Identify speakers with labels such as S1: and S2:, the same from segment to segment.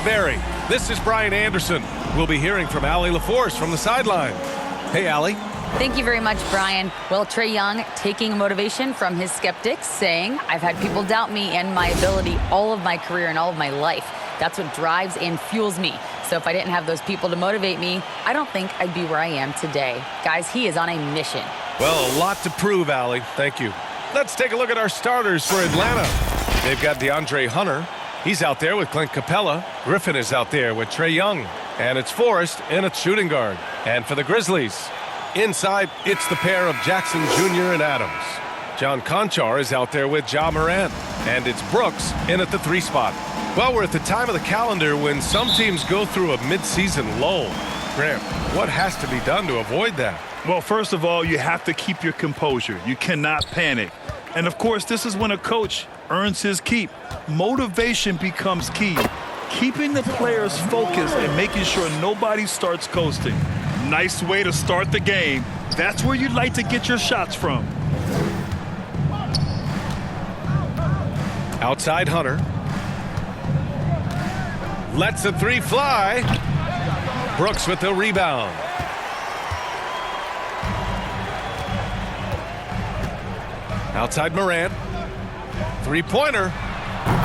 S1: vary. This is Brian Anderson. We'll be hearing from Allie LaForce from the sideline. Hey, Allie.
S2: Thank you very much, Brian. Well, Trae Young taking motivation from his skeptics, saying, I've had people doubt me and my ability all of my career and all of my life. That's what drives and fuels me. So if I didn't have those people to motivate me, I don't think I'd be where I am today. Guys, he is on a mission.
S1: Well, a lot to prove, Allie. Thank you. Let's take a look at our starters for Atlanta. They've got DeAndre Hunter. He's out there with Clint Capella. Griffin is out there with Trae Young. And it's Forrest in at shooting guard. And for the Grizzlies, inside, it's the pair of Jackson Jr. and Adams. John Conchar is out there with Ja Morant. And it's Brooks in at the 3 spot. Well, we're at the time of the calendar when some teams go through a midseason lull. Graham, what has to be done to avoid that?
S3: Well, first of all, you have to keep your composure. You cannot panic. And, of course, this is when a coach earns his keep. Motivation becomes key. Keeping the players focused and making sure nobody starts coasting. Nice way to start the game. That's where you'd like to get your shots from.
S1: Outside Hunter. Lets the 3 fly. Brooks with the rebound. Outside Morant. 3-pointer.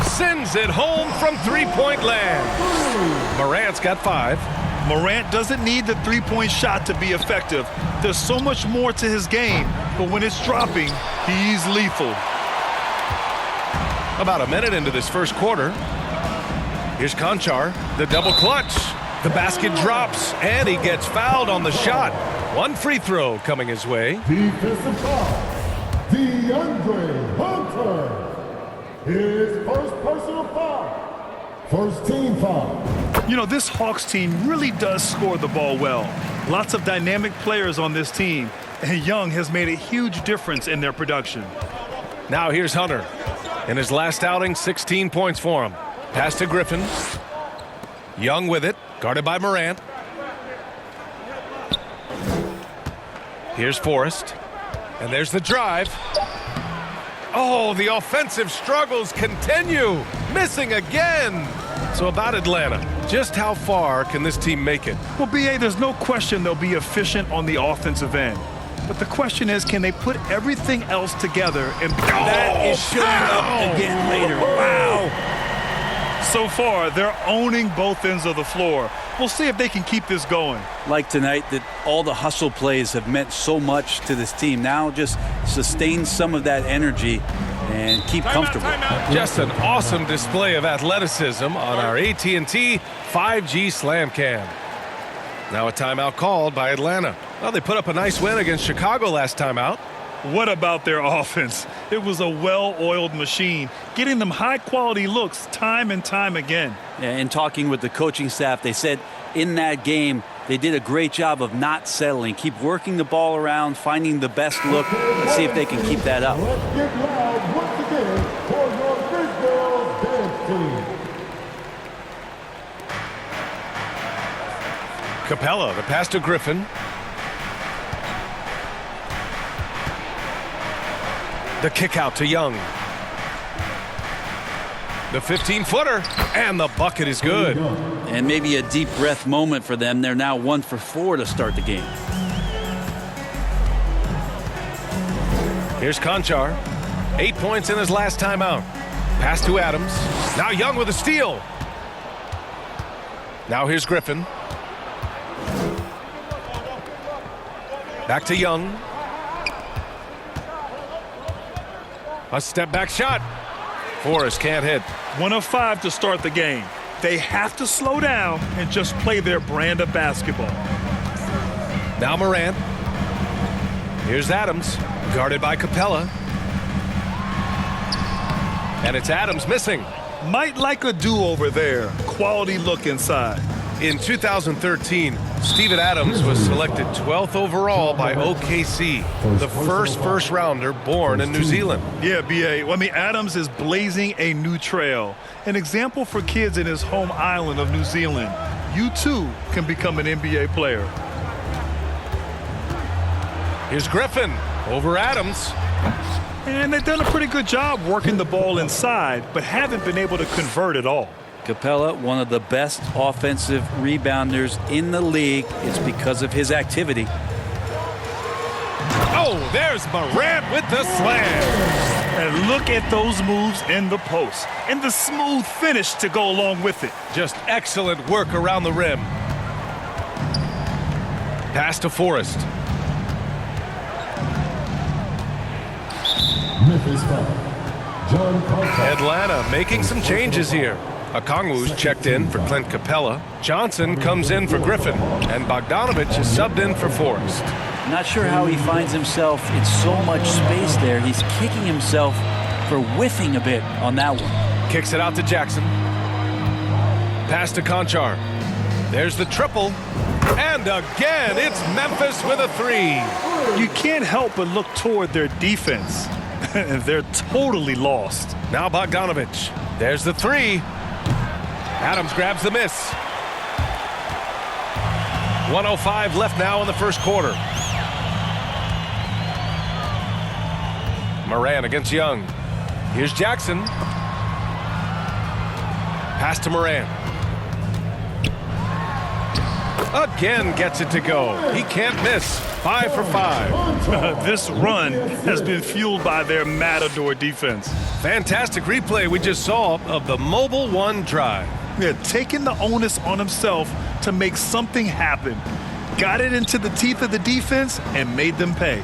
S1: Sends it home from 3-point land. Morant's got 5.
S3: Morant doesn't need the 3-point shot to be effective. There's so much more to his game, but when it's dropping, he's lethal.
S1: About a minute into this first quarter. Here's Conchar, the double clutch. The basket drops, and he gets fouled on the shot. 1 free throw coming his way.
S4: Defensive foul, DeAndre Hunter. His first personal foul. First team foul.
S3: You know, this Hawks team really does score the ball well. Lots of dynamic players on this team, and Young has made a huge difference in their production.
S1: Now here's Hunter. In his last outing, 16 points for him. Pass to Griffin. Young with it, guarded by Morant. Here's Forrest. And there's the drive. Oh, the offensive struggles continue. Missing again. So about Atlanta, just how far can this team make it?
S3: Well, B.A., there's no question they'll be efficient on the offensive end. But the question is, can they put everything else together and
S5: that is showing up again later. Wow.
S3: So far, they're owning both ends of the floor. We'll see if they can keep this going.
S5: Like tonight, that all the hustle plays have meant so much to this team. Now just sustain some of that energy and keep comfortable.
S1: Just an awesome display of athleticism on our AT&T 5G Slam Cam. Now a timeout called by Atlanta. Well, they put up a nice win against Chicago last time out.
S3: What about their offense? It was a well-oiled machine, getting them high-quality looks time and time again.
S5: Yeah, in talking with the coaching staff, they said in that game they did a great job of not settling. Keep working the ball around, finding the best look. Let's see if they can keep that up.
S4: Let's get loud once again for your Big Girls Dance Team.
S1: Capella, the pass to Griffin. The kick out to Young. The 15-footer, and the bucket is good.
S5: And maybe a deep breath moment for them. They're now 1 for 4 to start the game.
S1: Here's Conchar. 8 points in his last timeout. Pass to Adams. Now Young with a steal. Now here's Griffin. Back to Young. A step-back shot. Forrest can't hit.
S3: 1 of 5 to start the game. They have to slow down and just play their brand of basketball.
S1: Now Morant. Here's Adams, guarded by Capella. And it's Adams missing.
S3: Might like a do-over there. Quality look inside.
S1: In 2013, Steven Adams was selected 12th overall by OKC, the first rounder born in New Zealand.
S3: Yeah, B.A. Well, I mean, Adams is blazing a new trail. An example for kids in his home island of New Zealand. You, too, can become an NBA player.
S1: Here's Griffin over Adams.
S3: And they've done a pretty good job working the ball inside, but haven't been able to convert at all.
S5: Capella, one of the best offensive rebounders in the league. It's because of his activity.
S1: Oh, there's Morant with the slam.
S3: And look at those moves in the post and the smooth finish to go along with it.
S1: Just excellent work around the rim. Pass to Forrest.
S4: Memphis foul. John Contact.
S1: Atlanta making some changes here. Okongwu's checked in for Clint Capella. Johnson comes in for Griffin. And Bogdanovich is subbed in for Forrest.
S5: Not sure how he finds himself in so much space there. He's kicking himself for whiffing a bit on that one.
S1: Kicks it out to Jackson. Pass to Conchar. There's the triple. And again, it's Memphis with a three.
S3: You can't help but look toward their defense. They're totally lost.
S1: Now Bogdanovich. There's the three. Adams grabs the miss. 1:05 left now in the first quarter. Moran against Young. Here's Jackson. Pass to Moran. Again gets it to go. He can't miss. 5 for 5.
S3: This run has been fueled by their Matador defense.
S1: Fantastic replay we just saw of the Mobile One drive.
S3: Yeah, taking the onus on himself to make something happen. Got it into the teeth of the defense and made them pay.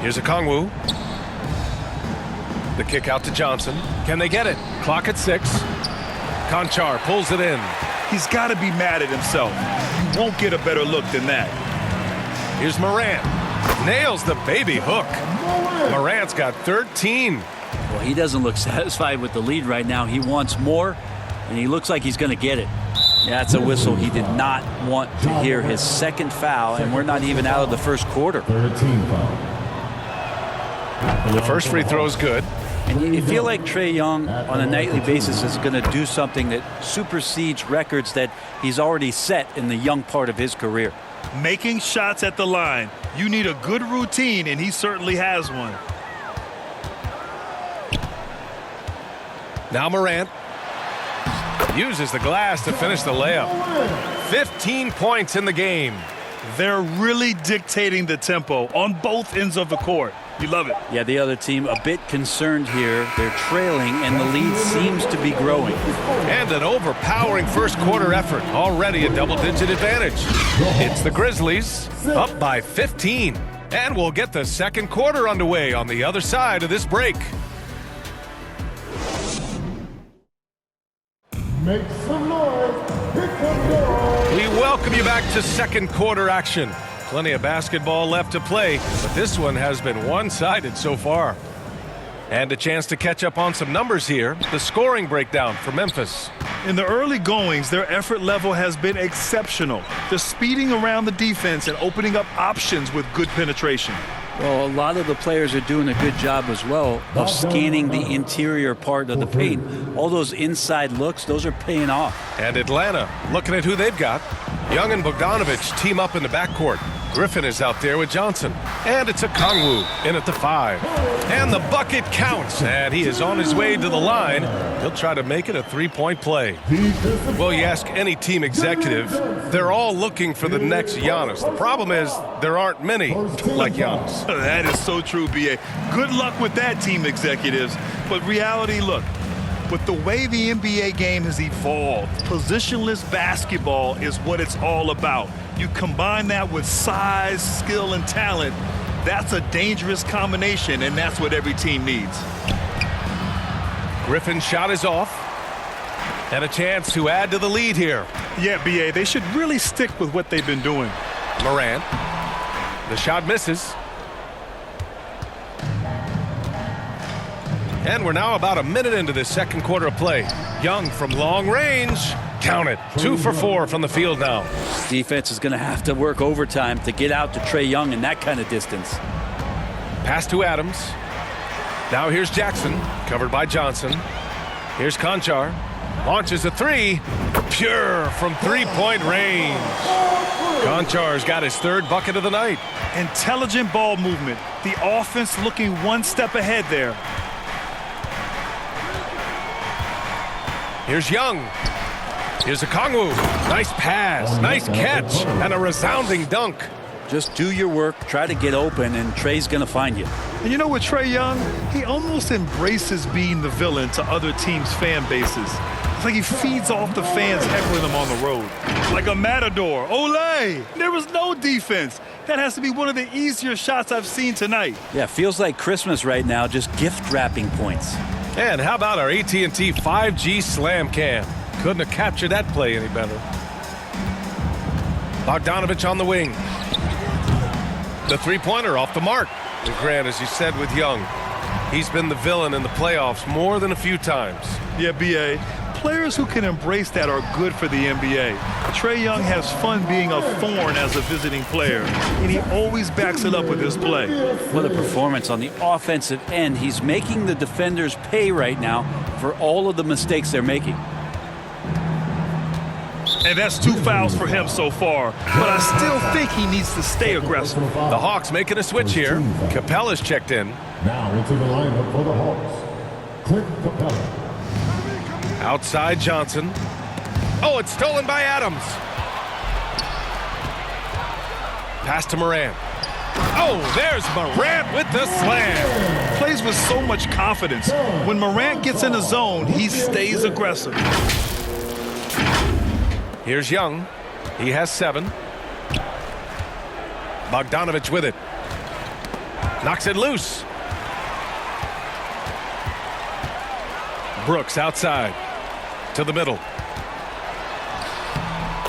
S1: Here's Okongwu. The kick out to Johnson. Can they get it? Clock at 6. Conchar pulls it in.
S3: He's got to be mad at himself. You won't get a better look than that.
S1: Here's Morant. Nails the baby hook. Morant's got 13.
S5: Well, he doesn't look satisfied with the lead right now. He wants more, and he looks like he's going to get it. That's a whistle. He did not want to hear his second foul, and we're not even out of the first quarter.
S4: 13 foul.
S1: The first free throw is good.
S5: And you feel like Trae Young on a nightly basis is going to do something that supersedes records that he's already set in the young part of his career.
S3: Making shots at the line. You need a good routine, and he certainly has one.
S1: Now Morant uses the glass to finish the layup. 15 points in the game.
S3: They're really dictating the tempo on both ends of the court. You love it.
S5: Yeah, the other team a bit concerned here. They're trailing, and the lead seems to be growing.
S1: And an overpowering first quarter effort. Already a double-digit advantage. It's the Grizzlies up by 15. And we'll get the second quarter underway on the other side of this break.
S4: Make some noise. Here comes yours.
S1: We welcome you back to second quarter action. Plenty of basketball left to play, but this one has been one-sided so far. And a chance to catch up on some numbers here. The scoring breakdown for Memphis.
S3: In the early goings, their effort level has been exceptional. They're speeding around the defense and opening up options with good penetration.
S5: Well, a lot of the players are doing a good job as well of scanning the interior part of the paint. All those inside looks, those are paying off.
S1: And Atlanta, looking at who they've got. Young and Bogdanovich team up in the backcourt. Griffin is out there with Johnson. And it's Okongwu in at the 5. And the bucket counts. And he is on his way to the line. He'll try to make it a three-point play. Well, you ask any team executive, they're all looking for the next Giannis. The problem is there aren't many like Giannis.
S3: That is so true, B.A. Good luck with that, team executives. But reality, look, with the way the NBA game has evolved, positionless basketball is what it's all about. You combine that with size, skill, and talent, that's a dangerous combination, and that's what every team needs.
S1: Griffin's shot is off. And a chance to add to the lead here.
S3: Yeah, B.A., they should really stick with what they've been doing.
S1: Morant. The shot misses. And we're now about a minute into this second quarter of play. Young from long range. Count it. 2 for 4 from the field now.
S5: Defense is going to have to work overtime to get out to Trae Young in that kind of distance.
S1: Pass to Adams. Now here's Jackson, covered by Johnson. Here's Conchar. Launches a three. Pure from three-point range. Conchar's got his third bucket of the night.
S3: Intelligent ball movement. The offense looking one step ahead there.
S1: Here's Young. Here's Okongwu. Nice pass, nice catch, and a resounding dunk.
S5: Just do your work, try to get open, and Trey's going to find you.
S3: And you know what, Trae Young, he almost embraces being the villain to other teams' fan bases. It's like he feeds off the fans heckling him on the road. Like a matador. Olay! There was no defense. That has to be one of the easier shots I've seen tonight.
S5: Yeah, feels like Christmas right now, just gift wrapping points.
S1: And how about our AT&T 5G Slam Cam? Couldn't have captured that play any better. Bogdanovich on the wing. The three-pointer off the mark. And Grant, as you said with Young, he's been the villain in the playoffs more than a few times.
S3: Yeah, B.A., players who can embrace that are good for the NBA. Trae Young has fun being a thorn as a visiting player, and he always backs it up with his play.
S5: What a performance on the offensive end. He's making the defenders pay right now for all of the mistakes they're making.
S3: And that's 2 fouls for him so far, but I still think he needs to stay aggressive.
S1: The Hawks making a switch here. Capella's checked in.
S4: Now into the lineup for the Hawks, Clint Capella.
S1: Outside Johnson. Oh, it's stolen by Adams. Pass to Morant. Oh, there's Morant with the slam.
S3: Plays with so much confidence. When Morant gets in the zone, he stays aggressive.
S1: Here's Young. He has 7. Bogdanovich with it. Knocks it loose. Brooks outside. To the middle.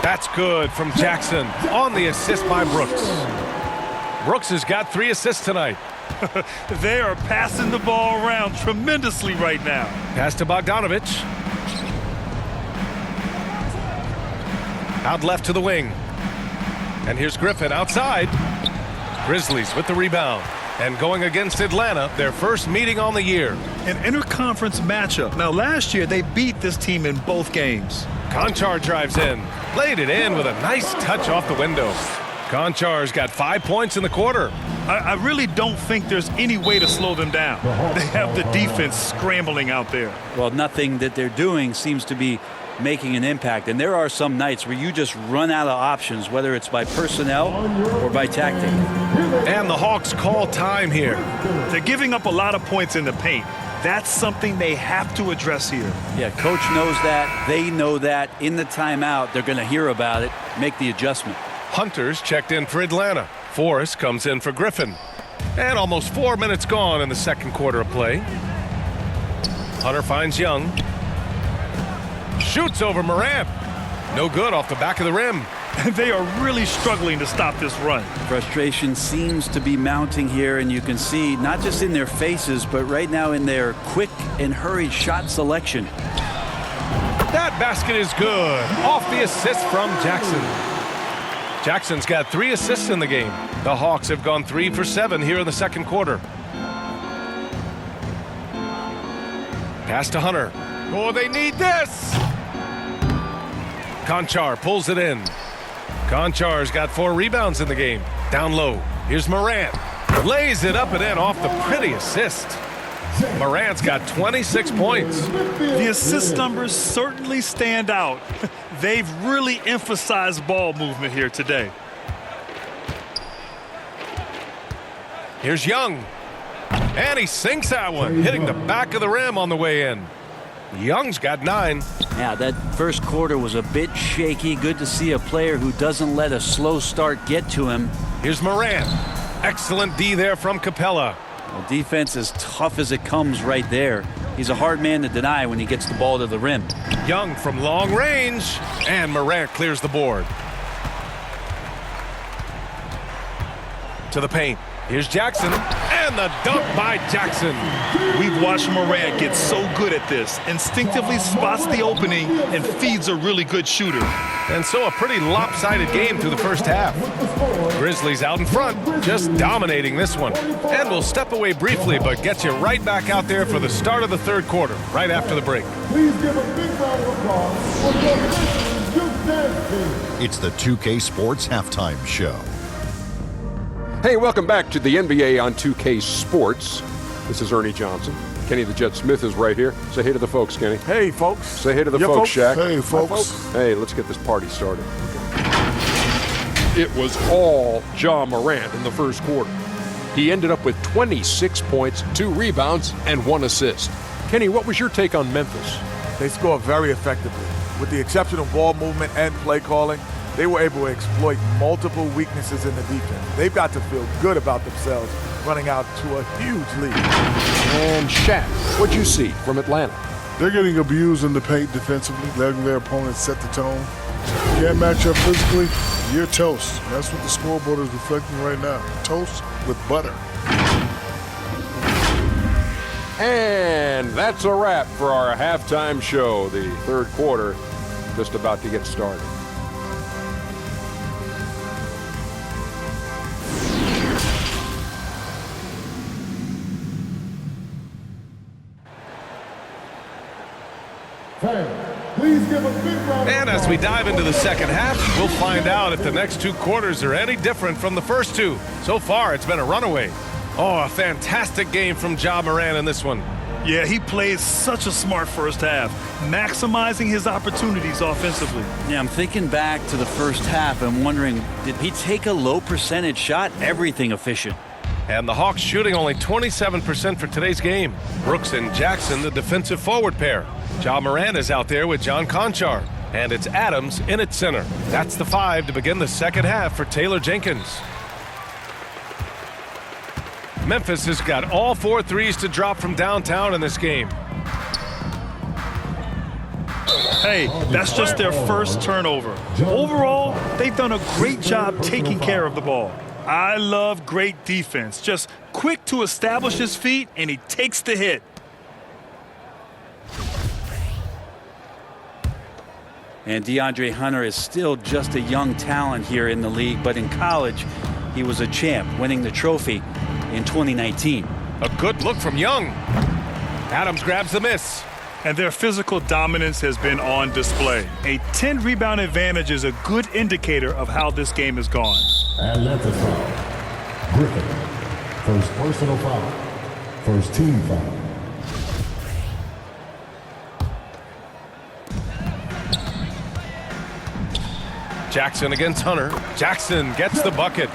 S1: That's good from Jackson on the assist by Brooks. Brooks has got 3 assists tonight.
S3: They are passing the ball around tremendously right now.
S1: Pass to Bogdanovich. Out left to the wing. And here's Griffin outside. Grizzlies with the rebound. And going against Atlanta, their first meeting on the year.
S3: An interconference matchup. Now, last year, they beat this team in both games.
S1: Konchar drives in. Laid it in with a nice touch off the window. Konchar's got 5 points in the quarter.
S3: I really don't think there's any way to slow them down. They have the defense scrambling out there.
S5: Well, nothing that they're doing seems to be making an impact. And there are some nights where you just run out of options, whether it's by personnel or by tactic.
S1: And the Hawks call time here.
S3: They're giving up a lot of points in the paint. That's something they have to address here.
S5: Yeah, coach knows that. They know that. In the timeout, they're going to hear about it, make the adjustment.
S1: Hunter's checked in for Atlanta. Forrest comes in for Griffin. And almost 4 minutes gone in the second quarter of play. Hunter finds Young. Shoots over Morant. No good off the back of the rim.
S3: They are really struggling to stop this run.
S5: Frustration seems to be mounting here, and you can see not just in their faces, but right now in their quick and hurried shot selection.
S1: That basket is good. Off the assist from Jackson. Jackson's got 3 assists in the game. The Hawks have gone 3 for 7 here in the second quarter. Pass to Hunter. Oh, they need this! Konchar pulls it in. Konchar's got 4 rebounds in the game. Down low. Here's Morant. Lays it up and in off the pretty assist. Morant's got 26 points.
S3: The assist numbers certainly stand out. They've really emphasized ball movement here today.
S1: Here's Young. And he sinks that one, hitting the back of the rim on the way in. Young's got 9.
S5: Yeah, that first quarter was a bit shaky. Good to see a player who doesn't let a slow start get to him.
S1: Here's Morant. Excellent D there from Capella.
S5: Well, defense as tough as it comes right there. He's a hard man to deny when he gets the ball to the rim.
S1: Young from long range. And Morant clears the board. To the paint. Here's Jackson. And the dunk by Jackson.
S3: We've watched Morant get so good at this. Instinctively spots the opening and feeds a really good shooter.
S1: And so a pretty lopsided game through the first half. Grizzlies out in front, just dominating this one. And we'll step away briefly, but get you right back out there for the start of the third quarter, right after the break.
S4: Please give a big round of applause for your Duke Dance Team.
S6: It's the 2K Sports Halftime Show.
S7: Hey, welcome back to the NBA on 2K Sports. This is Ernie Johnson. Kenny the Jet Smith is right here. Say hey to the folks, Kenny.
S8: Hey, folks.
S7: Say hey to the
S8: Yeah,
S7: folks, Shaq.
S4: Hey, folks.
S7: Hey, let's get this party started. It was all Ja Morant in the first quarter. He ended up with 26 points, 2 rebounds, and 1 assist. Kenny, what was your take on Memphis?
S8: They score very effectively. With the exceptional ball movement and play calling, they were able to exploit multiple weaknesses in the defense. They've got to feel good about themselves running out to a huge lead.
S7: And Shaq, what'd you see from Atlanta?
S4: They're getting abused in the paint defensively, letting their opponents set the tone. Can't match up physically, you're toast. That's what the scoreboard is reflecting right now. Toast with butter.
S7: And that's a wrap for our halftime show. The third quarter just about to get started.
S4: Fans, please give a big round of
S1: And as we
S4: applause.
S1: dive into the second half, we'll find out if the next 2 quarters are any different from the first 2. So far, it's been a runaway. Oh, a fantastic game from Ja Morant in this one.
S3: Yeah, he played such a smart first half, maximizing his opportunities offensively.
S5: Yeah, I'm thinking back to the first half and wondering, did he take a low percentage shot? Everything efficient.
S1: And the Hawks shooting only 27% for today's game. Brooks and Jackson, the defensive forward pair. Ja Morant is out there with John Conchar. And it's Adams in at center. That's the 5 to begin the second half for Taylor Jenkins. Memphis has got all 4 threes to drop from downtown in this game.
S3: Hey, that's just their first turnover. Overall, they've done a great job taking care of the ball. I love great defense. Just quick to establish his feet, and he takes the hit.
S5: And DeAndre Hunter is still just a young talent here in the league, but in college, he was a champ, winning the trophy in 2019.
S1: A good look from Young. Adams grabs the miss.
S3: And their physical dominance has been on display. A 10-rebound advantage is a good indicator of how this game has gone.
S4: Atlanta foul. Griffin. First personal foul. First team foul.
S1: Jackson against Hunter. Jackson gets the bucket.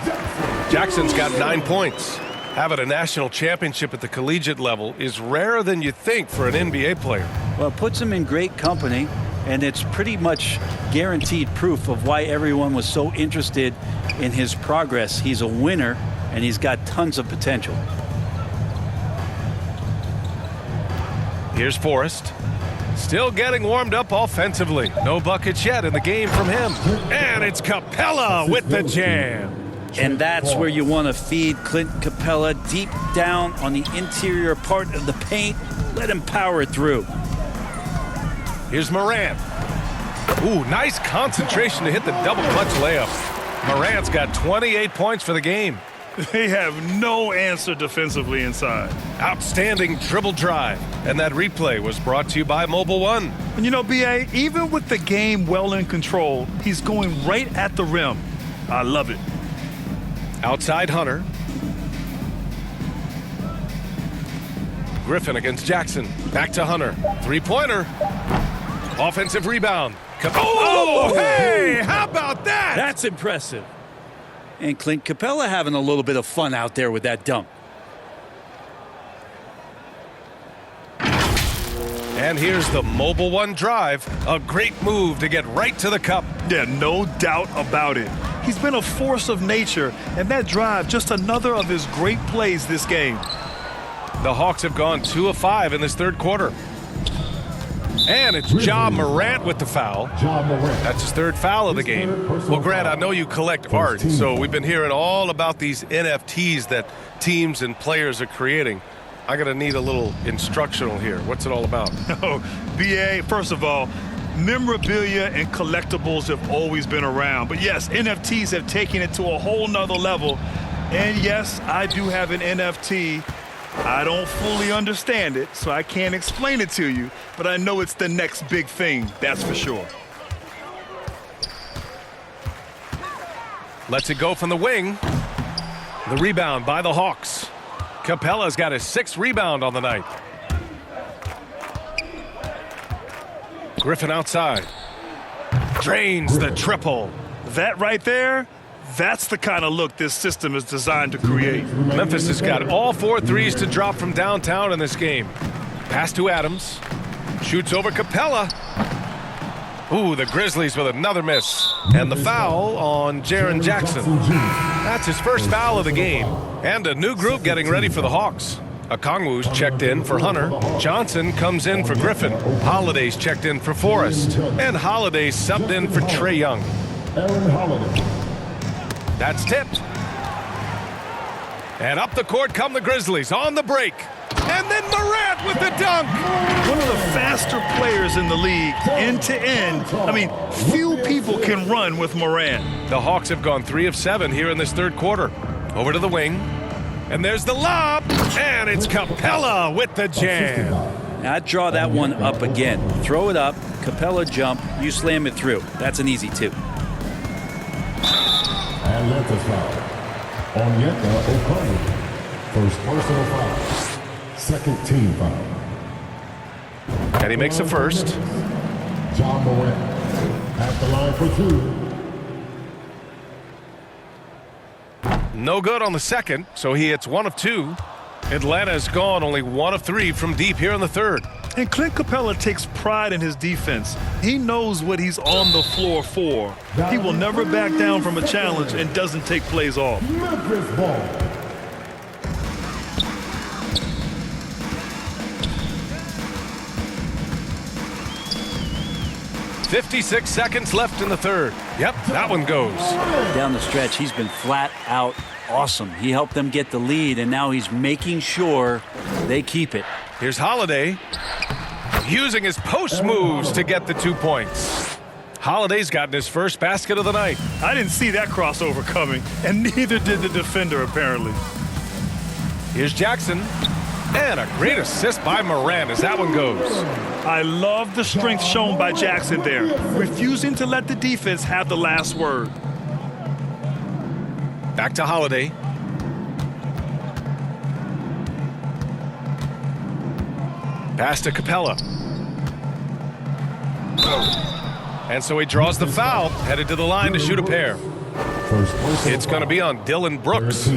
S1: Jackson's got 9 points. Having a national championship at the collegiate level is rarer than you think for an NBA player.
S5: Well, it puts him in great company, and it's pretty much guaranteed proof of why everyone was so interested in his progress. He's a winner, and he's got tons of potential.
S1: Here's Forrest. Still getting warmed up offensively. No buckets yet in the game from him. And it's Capella with the jam.
S5: And that's where you want to feed Clint Capella, deep down on the interior part of the paint. Let him power it through.
S1: Here's Morant. Ooh, nice concentration to hit the double clutch layup. Morant's got 28 points for the game.
S3: They have no answer defensively inside.
S1: Outstanding dribble drive. And that replay was brought to you by Mobile One.
S3: And you know, B.A., even with the game well in control, he's going right at the rim. I love it.
S1: Outside Hunter. Griffin against Jackson. Back to Hunter. Three-pointer. Offensive rebound. Oh, hey! How about that?
S5: That's impressive. And Clint Capella having a little bit of fun out there with that dunk.
S1: And here's the Mobile One drive. A great move to get right to the cup.
S3: Yeah, no doubt about it. He's been a force of nature, and that drive, just another of his great plays this game.
S1: The Hawks have gone 2 of 5 in this third quarter. And it's Ja Morant with the foul.
S4: Ja Morant.
S1: That's his third foul of the game. Well, Grant, I know you collect art, so we've been hearing all about these NFTs that teams and players are creating. I'm going to need a little instructional here. What's it all about?
S3: Oh, B.A., first of all, memorabilia and collectibles have always been around. But yes, NFTs have taken it to a whole nother level. And yes, I do have an NFT. I don't fully understand it, so I can't explain it to you. But I know it's the next big thing, that's for sure.
S1: Lets it go from the wing. The rebound by the Hawks. Capella's got his 6th rebound on the night. Griffin outside. Drains the triple.
S3: That right there, that's the kind of look this system is designed to create.
S1: Memphis has got all 4 threes to drop from downtown in this game. Pass to Adams. Shoots over Capella. Ooh, the Grizzlies with another miss. And the foul on Jaren Jackson. That's his first foul of the game. And a new group getting ready for the Hawks. Okongwu's checked in for Hunter. Johnson comes in for Griffin. Holiday's checked in for Forrest. And Holiday subbed in for Trae Young. That's tipped. And up the court come the Grizzlies on the break. And then Morant with the dunk.
S3: One of the faster players in the league, end to end. I mean, few people can run with Morant.
S1: The Hawks have gone 3 of 7 here in this third quarter. Over to the wing. And there's the lob. And it's Capella with the jam.
S5: Now, I'd draw that one up again. Throw it up, Capella jump, you slam it through. That's an easy 2.
S9: And that's a foul. Onyeka Okongwu. First personal foul. Second team foul.
S1: And he makes the first.
S9: Ja Morant at the line for 2.
S1: No good on the second, so he hits 1 of 2. Atlanta's gone only 1 of 3 from deep here in the third.
S3: And Clint Capella takes pride in his defense. He knows what he's on the floor for. He will never back down from a challenge and doesn't take plays off.
S9: Memphis ball.
S1: 56 seconds left in the third. Yep, that one goes.
S5: Down the stretch, he's been flat out awesome. He helped them get the lead, and now he's making sure they keep it.
S1: Here's Holiday using his post moves to get the 2 points. Holiday's gotten his first basket of the night.
S3: I didn't see that crossover coming, and neither did the defender, apparently.
S1: Here's Jackson. And a great assist by Morant as that one goes.
S3: I love the strength shown by Jackson there, refusing to let the defense have the last word.
S1: Back to Holiday. Pass to Capella. And so he draws the foul, headed to the line to shoot a pair. It's going to be on Dylan Brooks.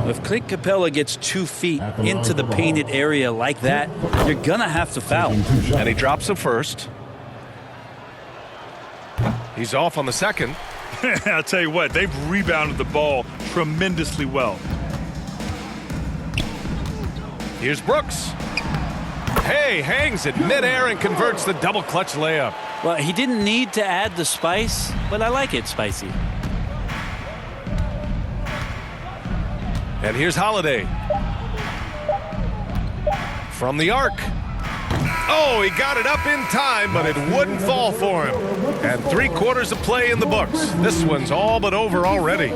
S5: If Clint Capella gets 2 feet into the painted area like that, you're going to have to foul.
S1: And he drops the first. He's off on the second.
S3: I'll tell you what, they've rebounded the ball tremendously well.
S1: Here's Brooks. Hey, hangs it midair and converts the double clutch layup.
S5: Well, he didn't need to add the spice, but I like it spicy.
S1: And here's Holiday. From the arc. Oh, he got it up in time, but it wouldn't fall for him. And 3 quarters of play in the books. This one's all but over already.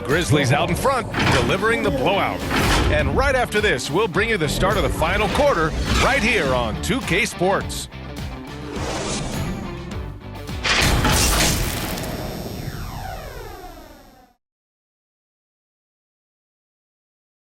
S1: Grizzlies out in front, delivering the blowout. And right after this, we'll bring you the start of the final quarter right here on 2K Sports.